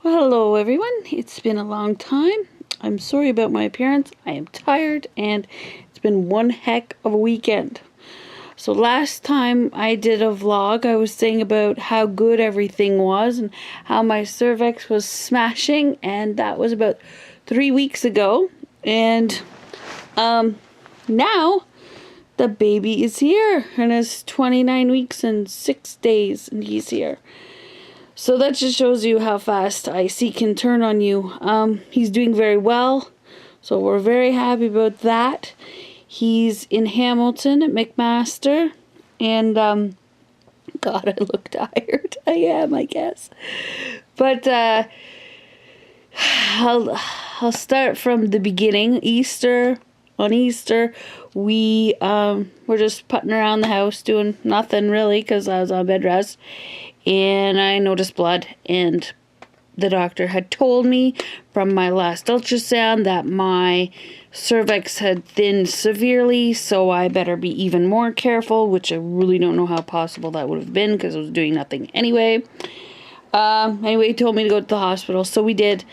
Well, hello everyone. It's been a long time. I'm sorry about my appearance. I am tired and it's been one heck of a weekend. So last time I did a vlog, I was saying about how good everything was and how my cervix was smashing, and that was about 3 weeks ago. And now the baby is here and it's 29 weeks and 6 days and he's here. So that just shows you how fast IC can turn on you. He's doing very well, so we're very happy about that. He's in Hamilton at McMaster, and God, I look tired. I am, I guess. But I'll start from the beginning. On Easter, we were just putting around the house doing nothing really because I was on bed rest. And I noticed blood, and the doctor had told me from my last ultrasound that my cervix had thinned severely, so I better be even more careful, which I really don't know how possible that would have been because I was doing nothing anyway. Anyway, he told me to go to the hospital, so we did.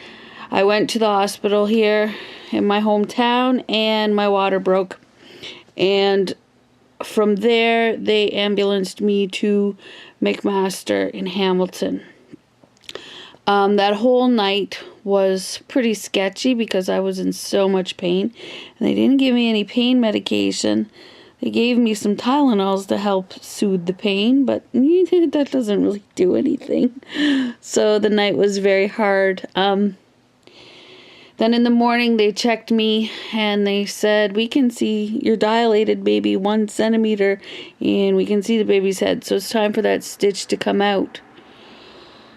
I went to the hospital here in my hometown, and my water broke. And from there, they ambulanced me to McMaster in Hamilton. That whole night was pretty sketchy because I was in so much pain, and they didn't give me any pain medication. They gave me some Tylenols to help soothe the pain, but that doesn't really do anything. So the night was very hard. Then in the morning they checked me and they said, we can see your dilated baby 1 centimeter and we can see the baby's head. So it's time for that stitch to come out.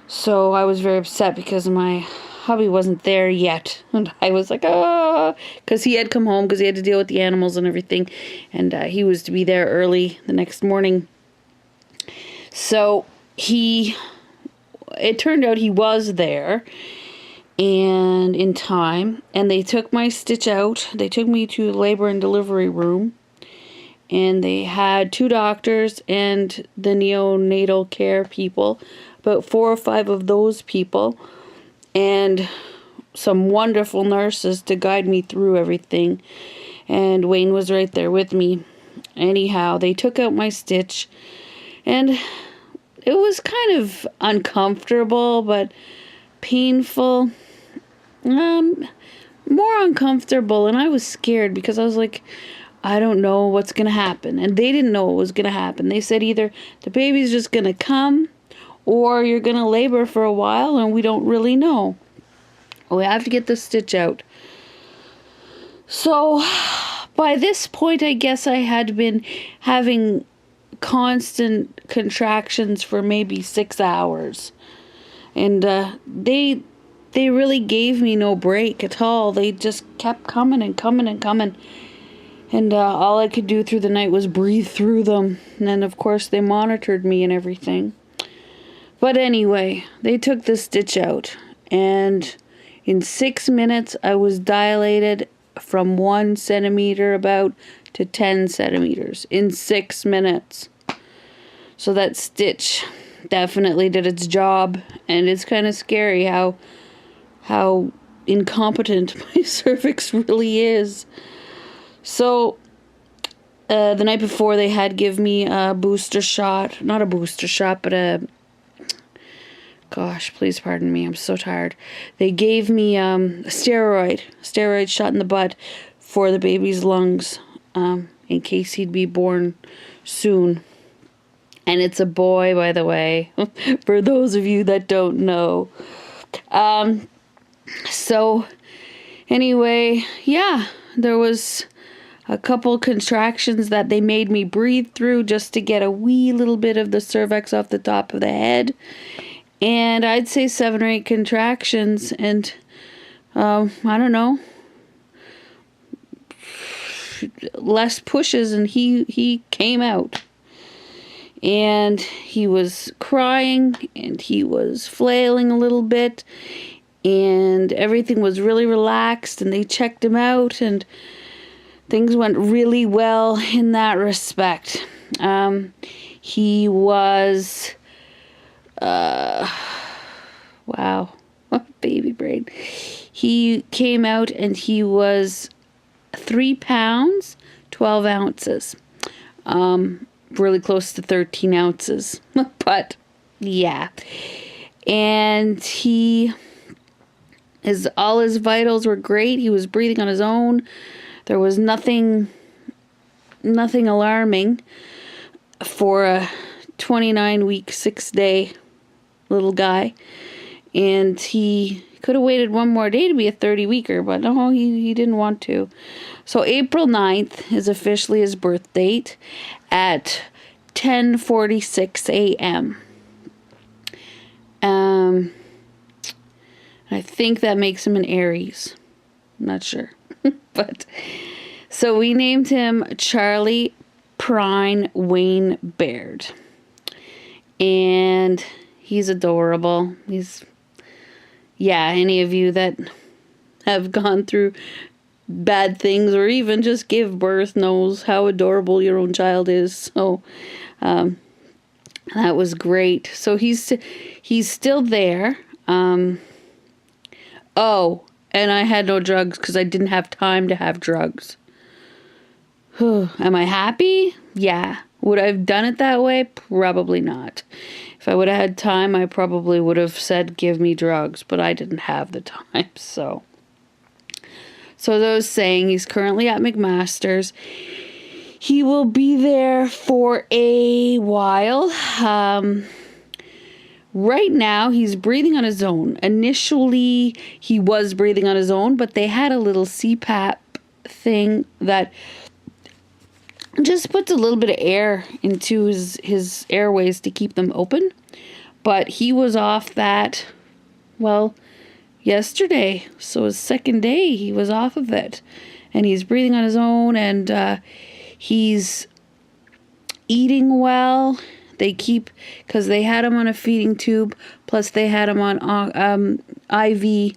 So I was very upset because my hubby wasn't there yet. And I was like, oh, because he had come home because he had to deal with the animals and everything. And he was to be there early the next morning. So it turned out he was there. And in time, and they took my stitch out. They took me to the labor and delivery room, and they had 2 doctors and the neonatal care people, about 4 or 5 of those people, and some wonderful nurses to guide me through everything. And Wayne was right there with me. Anyhow, they took out my stitch, and it was kind of uncomfortable, but painful. More uncomfortable, and I was scared because I was like, I don't know what's gonna happen, and they didn't know what was gonna happen. They said either the baby's just gonna come or you're gonna labor for a while, and we don't really know. We have to get the stitch out. So by this point, I guess I had been having constant contractions for maybe 6 hours, and they really gave me no break at all. They just kept coming and coming and coming. And all I could do through the night was breathe through them. And then, of course, they monitored me and everything. But anyway, they took the stitch out. And in 6 minutes, I was dilated from 1 centimeter about to 10 centimeters. In 6 minutes. So that stitch definitely did its job. And it's kind of scary how incompetent my cervix really is. So the night before, they had give me a booster shot. Not a booster shot, but gosh, please pardon me, I'm so tired. They gave me a steroid shot in the butt for the baby's lungs, in case he'd be born soon. And it's a boy, by the way, for those of you that don't know. So anyway, yeah, there was a couple contractions that they made me breathe through just to get a wee little bit of the cervix off the top of the head. And I'd say 7 or 8 contractions, and I don't know, less pushes, and he came out. And he was crying and he was flailing a little bit. And everything was really relaxed, and they checked him out, and things went really well in that respect. He was, wow, He came out and he was 3 pounds, 12 ounces. Really close to 13 ounces. But, yeah. And all his vitals were great. He was breathing on his own. There was nothing alarming for a 29-week, 6-day little guy. And he could have waited one more day to be a 30-weeker, but no, he didn't want to. So April 9th is officially his birth date at 10:46 a.m. I think that makes him an Aries. I'm not sure. But so we named him Charlie Prine Wayne Baird. And he's adorable. Any of you that have gone through bad things or even just give birth knows how adorable your own child is. So that was great. So he's still there. And I had no drugs because I didn't have time to have drugs. Am I happy? Yeah. Would I have done it that way? Probably not. If I would have had time, I probably would have said, give me drugs, but I didn't have the time, so as I was saying, he's currently at McMaster's. He will be there for a while. Right now, he's breathing on his own. Initially, he was breathing on his own, but they had a little CPAP thing that just puts a little bit of air into his airways to keep them open. But he was off that, yesterday. So his second day, he was off of it. And he's breathing on his own, and he's eating well. Because they had him on a feeding tube, plus they had him on IV,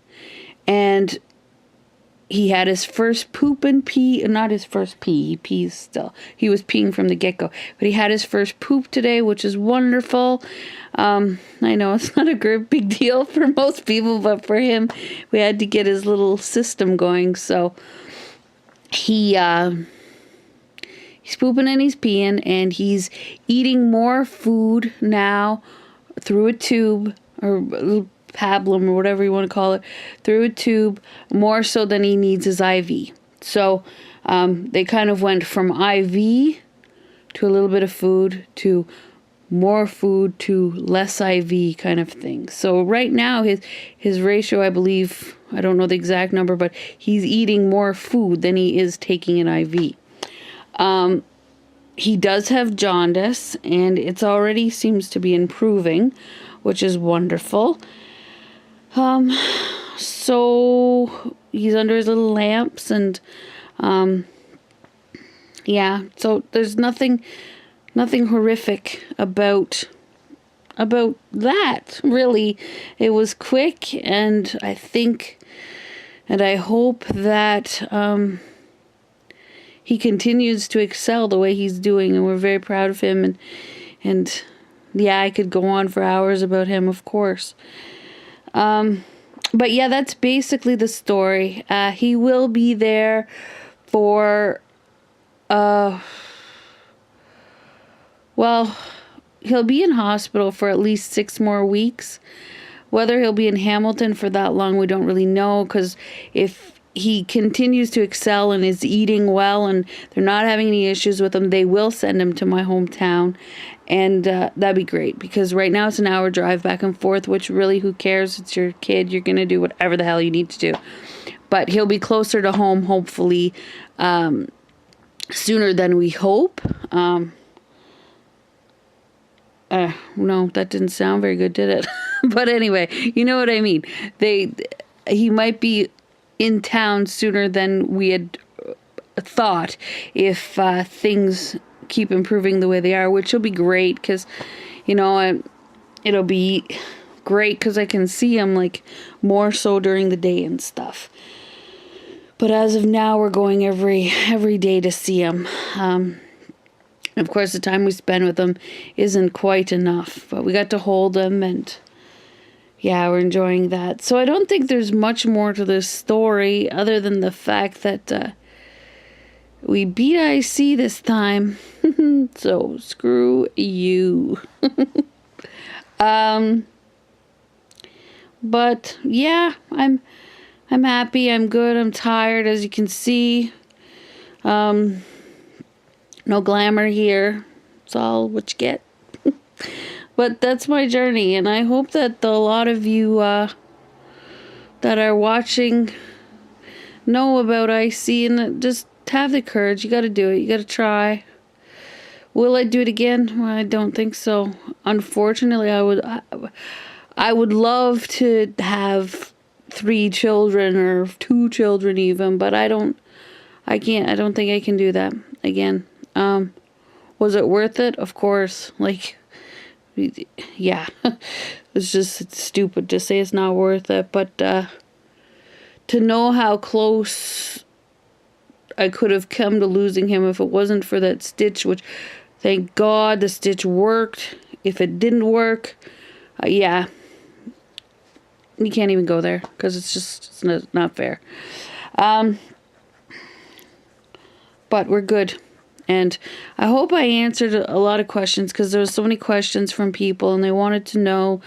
and he had his first poop and pee, not his first pee, he pees still. He was peeing from the get-go, but he had his first poop today, which is wonderful. I know it's not a big deal for most people, but for him, we had to get his little system going, so he's pooping and he's peeing, and he's eating more food now through a tube, or pablum, or whatever you want to call it, through a tube, more so than he needs his IV. So they kind of went from IV to a little bit of food to more food to less IV kind of thing. So right now his ratio, I believe, I don't know the exact number, but he's eating more food than he is taking an IV. He does have jaundice, and it's already seems to be improving, which is wonderful. So he's under his little lamps, and so there's nothing horrific about that, really. It was quick, and I think, and I hope that he continues to excel the way he's doing, and we're very proud of him. And I could go on for hours about him, of course. But yeah, that's basically the story. He will be there for, he'll be in hospital for at least 6 more weeks. Whether he'll be in Hamilton for that long, we don't really know, because if he continues to excel and is eating well and they're not having any issues with him, they will send him to my hometown, and that'd be great, because right now it's an hour drive back and forth, which really, who cares? It's your kid. You're going to do whatever the hell you need to do. But he'll be closer to home, hopefully, sooner than we hope. No, that didn't sound very good, did it? But anyway, you know what I mean. He might be in town sooner than we had thought if things keep improving the way they are, which will be great, because it'll be great because I can see him like more so during the day and stuff. But as of now, we're going every day to see him. Of course, the time we spend with him isn't quite enough, but we got to hold him, and yeah, we're enjoying that. So I don't think there's much more to this story other than the fact that we beat IC this time. So screw you. But yeah, I'm happy. I'm good. I'm tired, as you can see. No glamour here. It's all what you get. But that's my journey, and I hope that a lot of you that are watching know about IC, and just have the courage. You got to do it. You got to try. Will I do it again? Well, I don't think so. Unfortunately, I would love to have 3 children or 2 children even, but I don't think I can do that again. Was it worth it? Of course. Like, yeah. It's stupid to say it's not worth it, but to know how close I could have come to losing him if it wasn't for that stitch, which, thank God, the stitch worked. If it didn't work, yeah. You can't even go there, because it's not fair. But we're good. And I hope I answered a lot of questions, because there was so many questions from people, and they wanted to know,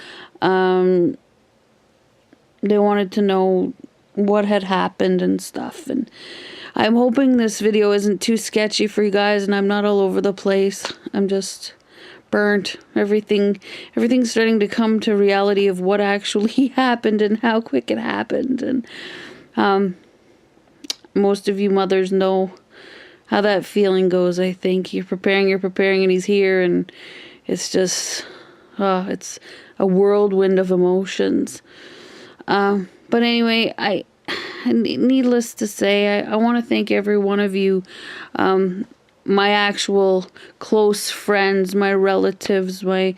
what had happened and stuff. And I'm hoping this video isn't too sketchy for you guys, and I'm not all over the place. I'm just burnt. Everything's starting to come to reality of what actually happened and how quick it happened. And most of you mothers know how that feeling goes. I think you're preparing, and he's here, and it's just, it's a whirlwind of emotions. But anyway, needless to say, I want to thank every one of you, my actual close friends, my relatives, my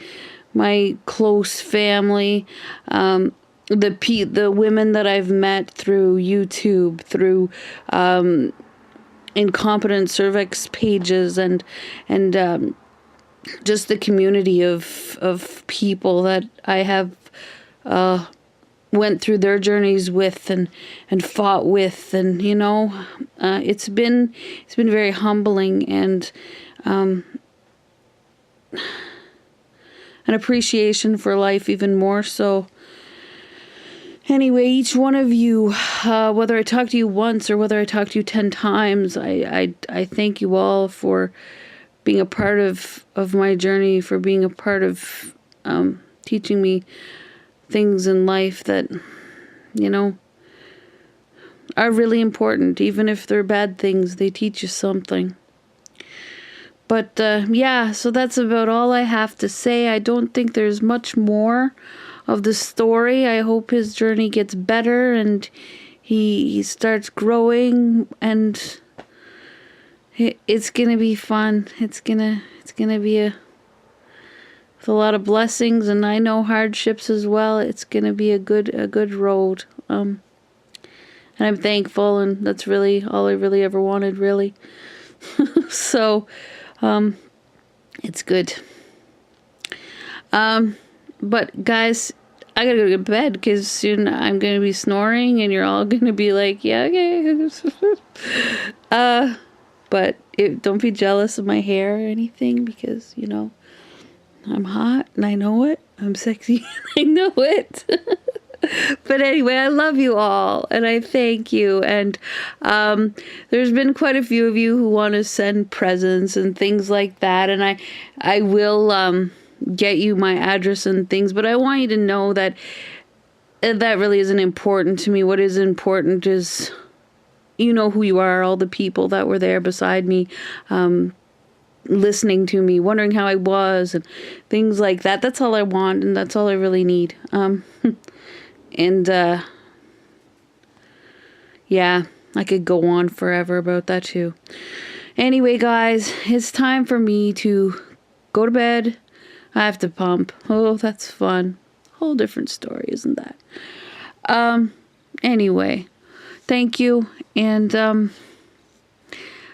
close family, the women that I've met through YouTube, through Incompetent Cervix pages, and just the community of people that I have went through their journeys with and fought with, and it's been very humbling, and an appreciation for life even more so. Anyway, each one of you, whether I talk to you once or whether I talk to you 10 times, I thank you all for being a part of my journey, for being a part of teaching me things in life that, are really important. Even if they're bad things, they teach you something. But yeah, so that's about all I have to say. I don't think there's much more of the story. I hope his journey gets better and he starts growing, and it's gonna be fun. It's gonna be with a lot of blessings, and I know hardships as well. It's gonna be a good road. And I'm thankful, and that's really all I really ever wanted, really. So, it's good. But guys, I gotta go to bed, because soon I'm gonna be snoring, and you're all gonna be like, yeah, okay. But don't be jealous of my hair or anything, because, I'm hot, and I know it. I'm sexy, and I know it. But anyway, I love you all, and I thank you. And there's been quite a few of you who want to send presents and things like that, and I will get you my address and things, but I want you to know that that really isn't important to me. What is important is, who you are, all the people that were there beside me, listening to me, wondering how I was, and things like that. That's all I want, and that's all I really need. And yeah, I could go on forever about that too. Anyway, guys, it's time for me to go to bed. I have to pump. Oh, that's fun. Whole different story, isn't that? Anyway, thank you, and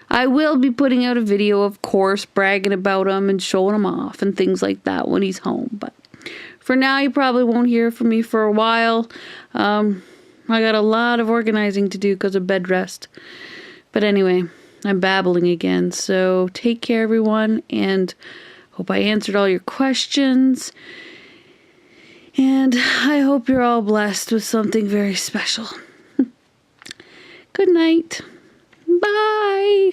I will be putting out a video, of course, bragging about him and showing him off and things like that when he's home. But for now, you probably won't hear from me for a while. I got a lot of organizing to do because of bed rest. But anyway, I'm babbling again. So take care, everyone, and hope I answered all your questions. And I hope you're all blessed with something very special. Good night. Bye.